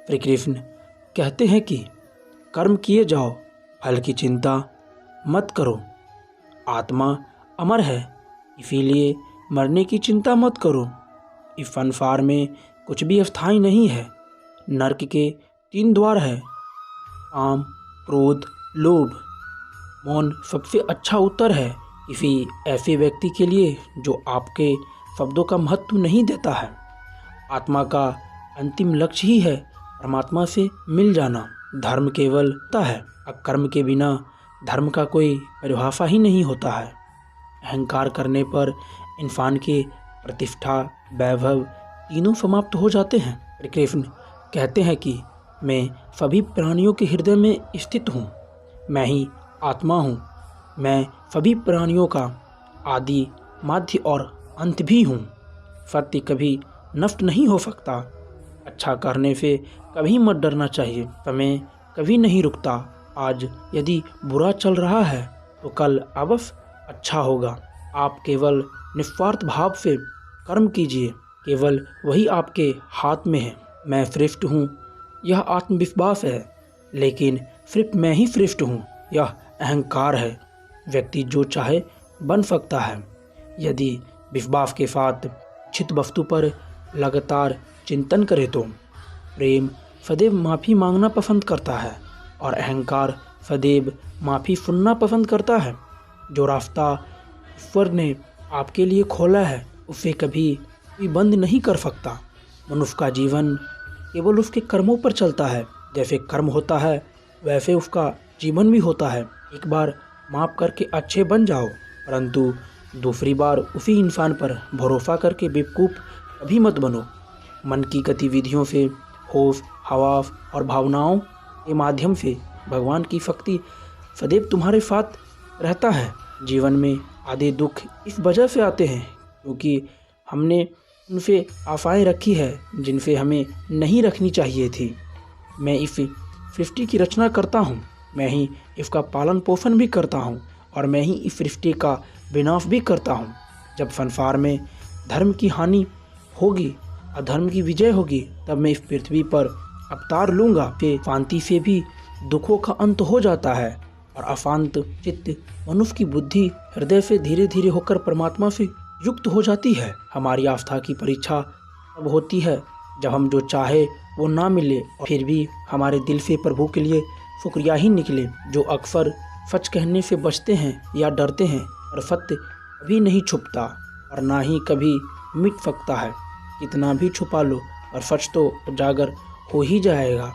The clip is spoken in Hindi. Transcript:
श्री कृष्ण कहते हैं कि कर्म किए जाओ, फल की चिंता मत करो। आत्मा अमर है, इसीलिए मरने की चिंता मत करो। इस संसार में कुछ भी अस्थायी नहीं है। नरक के 3 द्वार है, काम, क्रोध, लोभ। मौन सबसे अच्छा उत्तर है किसी ऐसे व्यक्ति के लिए जो आपके शब्दों का महत्व नहीं देता है। आत्मा का अंतिम लक्ष्य ही है परमात्मा से मिल जाना। धर्म केवल होता है, अकर्म के बिना धर्म का कोई परिभाषा ही नहीं होता है। अहंकार करने पर इंसान के प्रतिष्ठा, वैभव तीनों समाप्त हो जाते हैं। श्री कृष्ण कहते हैं कि मैं सभी प्राणियों के हृदय में स्थित हूँ। मैं ही आत्मा हूँ। मैं सभी प्राणियों का आदि, मध्य और अंत भी हूँ। सत्य कभी नष्ट नहीं हो सकता। अच्छा करने से कभी मत डरना चाहिए। समय कभी नहीं रुकता। आज यदि बुरा चल रहा है तो कल अवश्य अच्छा होगा। आप केवल निस्वार्थ भाव से कर्म कीजिए, केवल वही आपके हाथ में है। मैं श्रेष्ठ हूँ, यह आत्मविश्वास है, लेकिन सिर्फ मैं ही श्रेष्ठ हूँ, यह अहंकार है। व्यक्ति जो चाहे बन सकता है यदि विश्वास के साथ इच्छित वस्तु पर लगातार चिंतन करे तो। प्रेम सदैव माफ़ी मांगना पसंद करता है और अहंकार सदैव माफ़ी सुनना पसंद करता है। जो रास्ता ईश्वर ने आपके लिए खोला है उसे कभी कोई बंद नहीं कर सकता। मनुष्य का जीवन केवल उसके कर्मों पर चलता है। जैसे कर्म होता है वैसे उसका जीवन भी होता है। एक बार माफ़ करके अच्छे बन जाओ, परंतु दूसरी बार उसी इंसान पर भरोसा करके बेवकूफ़ कभी मत बनो। मन की गतिविधियों से, होश, हवास और भावनाओं के माध्यम से भगवान की शक्ति सदैव तुम्हारे साथ रहता है। जीवन में आधे दुख इस वजह से आते हैं क्योंकि हमने उनसे आशाएं रखी है जिनसे हमें नहीं रखनी चाहिए थी। मैं इस सृष्टि की रचना करता हूँ, मैं ही इसका पालन पोषण भी करता हूँ और मैं ही इस सृष्टि का विनाश भी करता हूँ। जब संसार में धर्म की हानि होगी, अधर्म की विजय होगी, तब मैं इस पृथ्वी पर अवतार लूँगा। फिर शांति से भी दुखों का अंत हो जाता है और अशांत चित्त मनुष्य की बुद्धि हृदय से धीरे धीरे होकर परमात्मा से युक्त हो जाती है। हमारी आस्था की परीक्षा तब होती है जब हम जो चाहे वो ना मिले और फिर भी हमारे दिल से प्रभु के लिए शुक्रिया ही निकले। जो अक्सर सच कहने से बचते हैं या डरते हैं, और सत्य कभी नहीं छुपता और ना ही कभी मिट सकता है। कितना भी छुपा लो और सच तो उजागर हो ही जाएगा।